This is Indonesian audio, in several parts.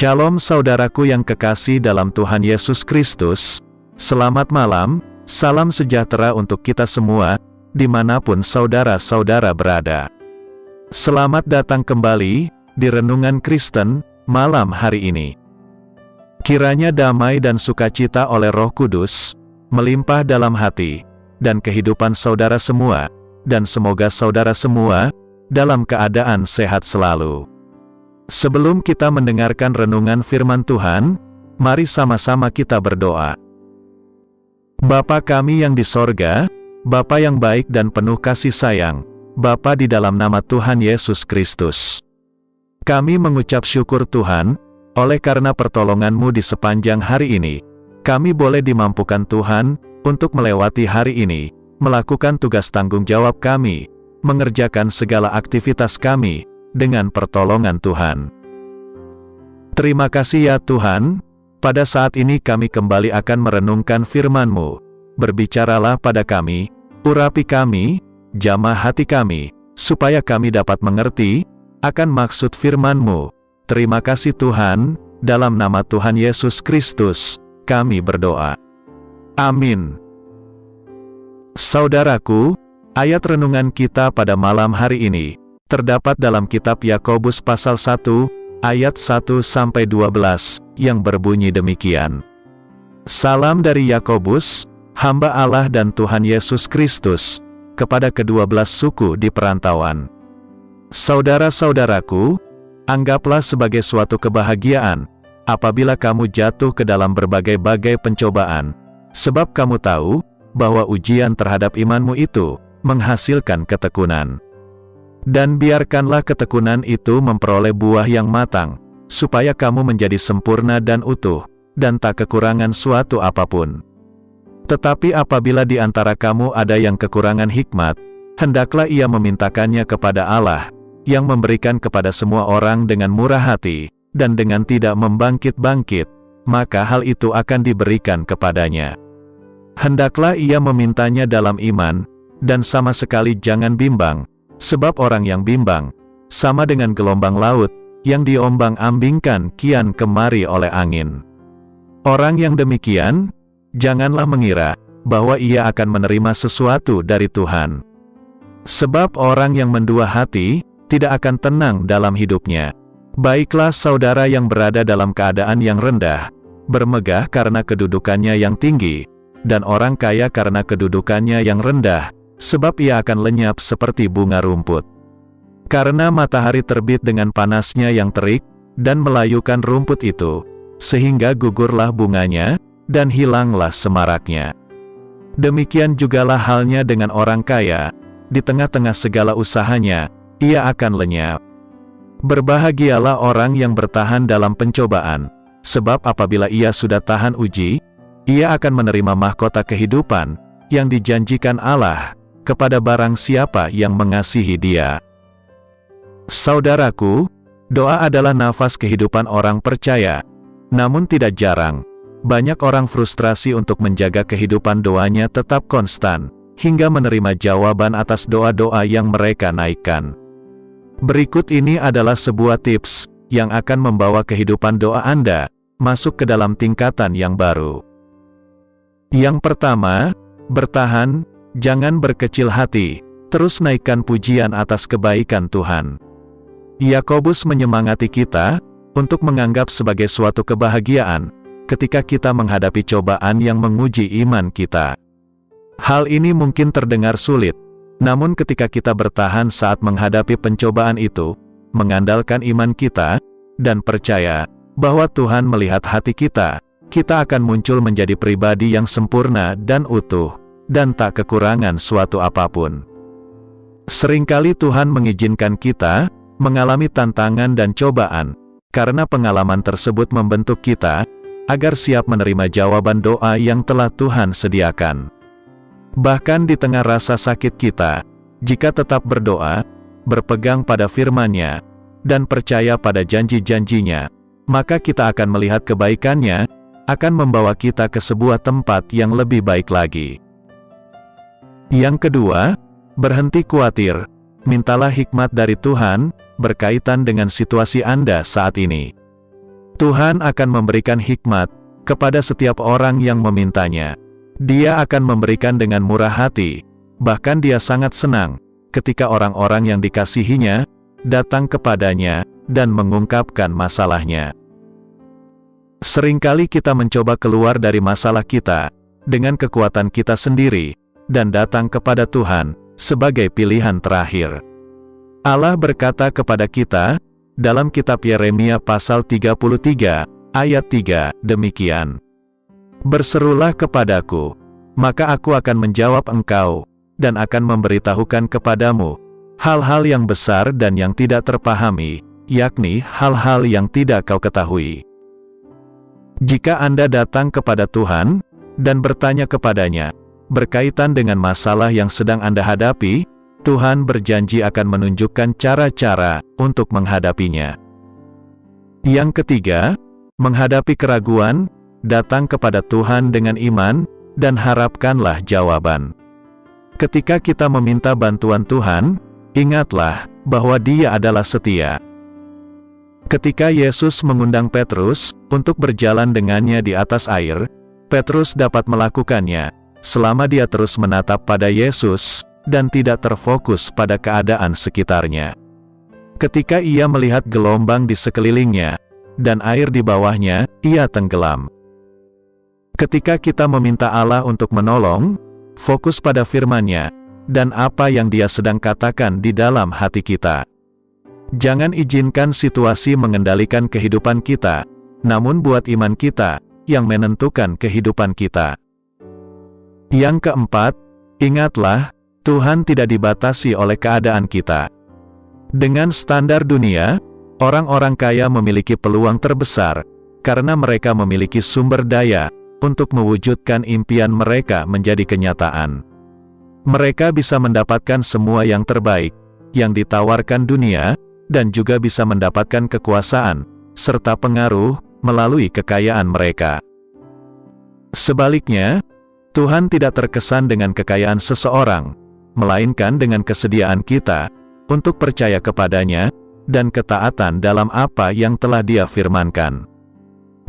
Shalom saudaraku yang kekasih dalam Tuhan Yesus Kristus. Selamat malam, salam sejahtera untuk kita semua, dimanapun saudara-saudara berada. Selamat datang kembali di Renungan Kristen malam hari ini. Kiranya damai dan sukacita oleh Roh Kudus melimpah dalam hati dan kehidupan saudara semua, dan semoga saudara semua dalam keadaan sehat selalu. Sebelum kita mendengarkan renungan firman Tuhan, mari sama-sama kita berdoa. Bapa kami yang di sorga, Bapa yang baik dan penuh kasih sayang, Bapa di dalam nama Tuhan Yesus Kristus. Kami mengucap syukur Tuhan, oleh karena pertolongan-Mu di sepanjang hari ini, kami boleh dimampukan Tuhan, untuk melewati hari ini, melakukan tugas tanggung jawab kami, mengerjakan segala aktivitas kami, dengan pertolongan Tuhan. Terima kasih ya Tuhan, pada saat ini kami kembali akan merenungkan firman-Mu. Berbicaralah pada kami, urapi kami, jamah hati kami, supaya kami dapat mengerti akan maksud firman-Mu. Terima kasih Tuhan, dalam nama Tuhan Yesus Kristus, kami berdoa. Amin. Saudaraku, ayat renungan kita pada malam hari ini terdapat dalam kitab Yakobus pasal 1, ayat 1-12, yang berbunyi demikian. Salam dari Yakobus, hamba Allah dan Tuhan Yesus Kristus, kepada ke-12 suku di perantauan. Saudara-saudaraku, anggaplah sebagai suatu kebahagiaan, apabila kamu jatuh ke dalam berbagai-bagai pencobaan, sebab kamu tahu, bahwa ujian terhadap imanmu itu, menghasilkan ketekunan. Dan biarkanlah ketekunan itu memperoleh buah yang matang, supaya kamu menjadi sempurna dan utuh, dan tak kekurangan suatu apapun. Tetapi apabila di antara kamu ada yang kekurangan hikmat, hendaklah ia memintakannya kepada Allah, yang memberikan kepada semua orang dengan murah hati, dan dengan tidak membangkit-bangkit, maka hal itu akan diberikan kepadanya. Hendaklah ia memintanya dalam iman, dan sama sekali jangan bimbang, sebab orang yang bimbang, sama dengan gelombang laut, yang diombang-ambingkan kian kemari oleh angin. Orang yang demikian, janganlah mengira, bahwa ia akan menerima sesuatu dari Tuhan. Sebab orang yang mendua hati, tidak akan tenang dalam hidupnya. Baiklah saudara yang berada dalam keadaan yang rendah, bermegah karena kedudukannya yang tinggi, dan orang kaya karena kedudukannya yang rendah, sebab ia akan lenyap seperti bunga rumput. Karena matahari terbit dengan panasnya yang terik, dan melayukan rumput itu, sehingga gugurlah bunganya, dan hilanglah semaraknya. Demikian jugalah halnya dengan orang kaya, di tengah-tengah segala usahanya, ia akan lenyap. Berbahagialah orang yang bertahan dalam pencobaan, sebab apabila ia sudah tahan uji, ia akan menerima mahkota kehidupan, yang dijanjikan Allah, kepada barang siapa yang mengasihi Dia. Saudaraku, doa adalah nafas kehidupan orang percaya. Namun tidak jarang, banyak orang frustrasi untuk menjaga kehidupan doanya tetap konstan, hingga menerima jawaban atas doa-doa yang mereka naikkan. Berikut ini adalah sebuah tips, yang akan membawa kehidupan doa Anda, masuk ke dalam tingkatan yang baru. Yang pertama, bertahan. Jangan berkecil hati, terus naikkan pujian atas kebaikan Tuhan. Yakobus menyemangati kita, untuk menganggap sebagai suatu kebahagiaan, ketika kita menghadapi cobaan yang menguji iman kita. Hal ini mungkin terdengar sulit, namun ketika kita bertahan saat menghadapi pencobaan itu, mengandalkan iman kita, dan percaya, bahwa Tuhan melihat hati kita, kita akan muncul menjadi pribadi yang sempurna dan utuh, dan tak kekurangan suatu apapun. Seringkali Tuhan mengizinkan kita mengalami tantangan dan cobaan, karena pengalaman tersebut membentuk kita, agar siap menerima jawaban doa yang telah Tuhan sediakan. Bahkan di tengah rasa sakit kita, jika tetap berdoa, berpegang pada firman-Nya, dan percaya pada janji-janjinya, maka kita akan melihat kebaikan-Nya, akan membawa kita ke sebuah tempat yang lebih baik lagi. Yang kedua, berhenti khawatir, mintalah hikmat dari Tuhan, berkaitan dengan situasi Anda saat ini. Tuhan akan memberikan hikmat kepada setiap orang yang memintanya. Dia akan memberikan dengan murah hati, bahkan Dia sangat senang ketika orang-orang yang dikasihinya datang kepadanya dan mengungkapkan masalahnya. Seringkali kita mencoba keluar dari masalah kita dengan kekuatan kita sendiri dan datang kepada Tuhan sebagai pilihan terakhir. Allah berkata kepada kita dalam kitab Yeremia pasal 33 ayat 3 demikian. Berserulah kepadaku, maka aku akan menjawab engkau dan akan memberitahukan kepadamu hal-hal yang besar dan yang tidak terpahami, yakni hal-hal yang tidak kau ketahui. Jika Anda datang kepada Tuhan dan bertanya kepadanya berkaitan dengan masalah yang sedang Anda hadapi, Tuhan berjanji akan menunjukkan cara-cara untuk menghadapinya. Yang ketiga, menghadapi keraguan, datang kepada Tuhan dengan iman dan harapkanlah jawaban. Ketika kita meminta bantuan Tuhan, ingatlah bahwa Dia adalah setia. Ketika Yesus mengundang Petrus untuk berjalan dengannya di atas air, Petrus dapat melakukannya selama dia terus menatap pada Yesus dan tidak terfokus pada keadaan sekitarnya. Ketika ia melihat gelombang di sekelilingnya dan air di bawahnya, ia tenggelam. Ketika kita meminta Allah untuk menolong, fokus pada firman-Nya dan apa yang Dia sedang katakan di dalam hati kita. Jangan izinkan situasi mengendalikan kehidupan kita, namun buat iman kita yang menentukan kehidupan kita. Yang keempat, ingatlah, Tuhan tidak dibatasi oleh keadaan kita. Dengan standar dunia, orang-orang kaya memiliki peluang terbesar karena mereka memiliki sumber daya untuk mewujudkan impian mereka menjadi kenyataan. Mereka bisa mendapatkan semua yang terbaik yang ditawarkan dunia, dan juga bisa mendapatkan kekuasaan serta pengaruh melalui kekayaan mereka. Sebaliknya, Tuhan tidak terkesan dengan kekayaan seseorang, melainkan dengan kesediaan kita untuk percaya kepadanya dan ketaatan dalam apa yang telah Dia firmankan.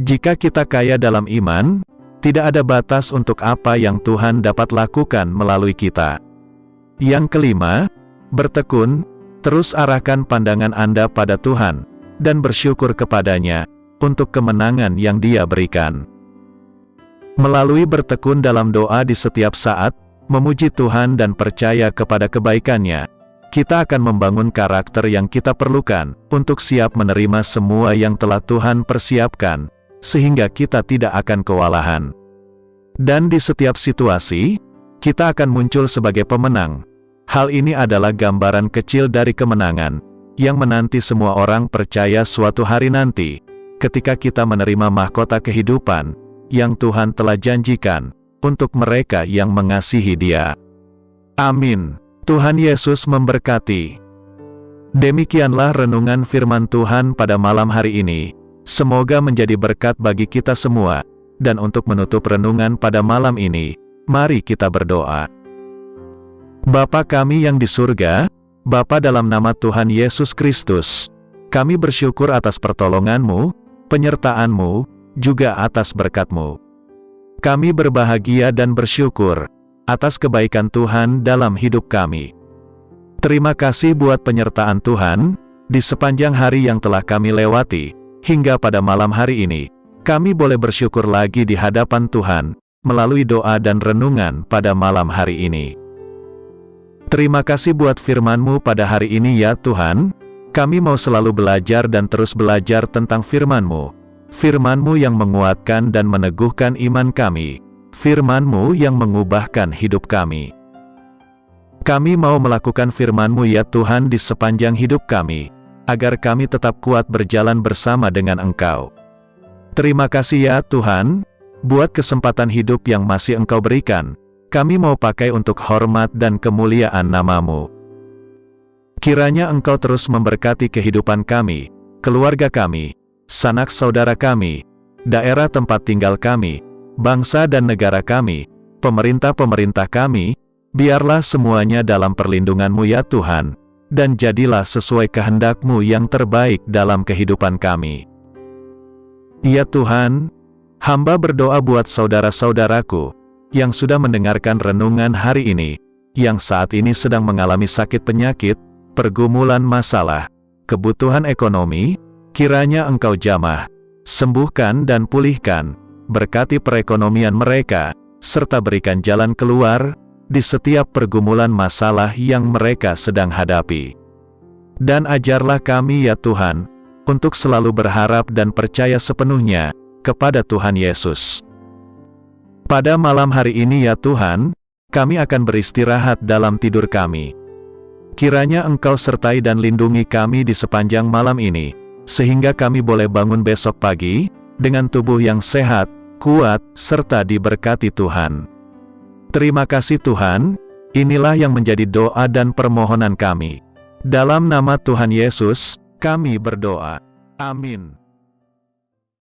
Jika kita kaya dalam iman, tidak ada batas untuk apa yang Tuhan dapat lakukan melalui kita. Yang kelima, bertekun. Terus arahkan pandangan Anda pada Tuhan, dan bersyukur kepadanya, untuk kemenangan yang Dia berikan. Melalui bertekun dalam doa di setiap saat, memuji Tuhan dan percaya kepada kebaikan-Nya, kita akan membangun karakter yang kita perlukan, untuk siap menerima semua yang telah Tuhan persiapkan, sehingga kita tidak akan kewalahan. Dan di setiap situasi, kita akan muncul sebagai pemenang. Hal ini adalah gambaran kecil dari kemenangan, yang menanti semua orang percaya suatu hari nanti, ketika kita menerima mahkota kehidupan, yang Tuhan telah janjikan, untuk mereka yang mengasihi Dia. Amin. Tuhan Yesus memberkati. Demikianlah renungan firman Tuhan pada malam hari ini. Semoga menjadi berkat bagi kita semua, dan untuk menutup renungan pada malam ini, mari kita berdoa. Bapa kami yang di surga, Bapa dalam nama Tuhan Yesus Kristus, kami bersyukur atas pertolongan-Mu, penyertaan-Mu, juga atas berkat-Mu. Kami berbahagia dan bersyukur atas kebaikan Tuhan dalam hidup kami. Terima kasih buat penyertaan Tuhan di sepanjang hari yang telah kami lewati, hingga pada malam hari ini, kami boleh bersyukur lagi di hadapan Tuhan, melalui doa dan renungan pada malam hari ini. Terima kasih buat firman-Mu pada hari ini ya Tuhan, kami mau selalu belajar dan terus belajar tentang firman-Mu. Firman-Mu yang menguatkan dan meneguhkan iman kami, firman-Mu yang mengubahkan hidup kami. Kami mau melakukan firman-Mu ya Tuhan di sepanjang hidup kami, agar kami tetap kuat berjalan bersama dengan Engkau. Terima kasih ya Tuhan, buat kesempatan hidup yang masih Engkau berikan. Kami mau pakai untuk hormat dan kemuliaan nama-Mu. Kiranya Engkau terus memberkati kehidupan kami, keluarga kami, sanak saudara kami, daerah tempat tinggal kami, bangsa dan negara kami, pemerintah-pemerintah kami, biarlah semuanya dalam perlindungan-Mu ya Tuhan, dan jadilah sesuai kehendak-Mu yang terbaik dalam kehidupan kami. Ya Tuhan, hamba berdoa buat saudara-saudaraku yang sudah mendengarkan renungan hari ini, yang saat ini sedang mengalami sakit penyakit, pergumulan masalah, kebutuhan ekonomi. Kiranya Engkau jamah, sembuhkan dan pulihkan, berkati perekonomian mereka, serta berikan jalan keluar di setiap pergumulan masalah yang mereka sedang hadapi. Dan ajarlah kami ya Tuhan, untuk selalu berharap dan percaya sepenuhnya kepada Tuhan Yesus. Pada malam hari ini ya Tuhan, kami akan beristirahat dalam tidur kami. Kiranya Engkau sertai dan lindungi kami di sepanjang malam ini, sehingga kami boleh bangun besok pagi, dengan tubuh yang sehat, kuat, serta diberkati Tuhan. Terima kasih Tuhan, inilah yang menjadi doa dan permohonan kami. Dalam nama Tuhan Yesus, kami berdoa. Amin.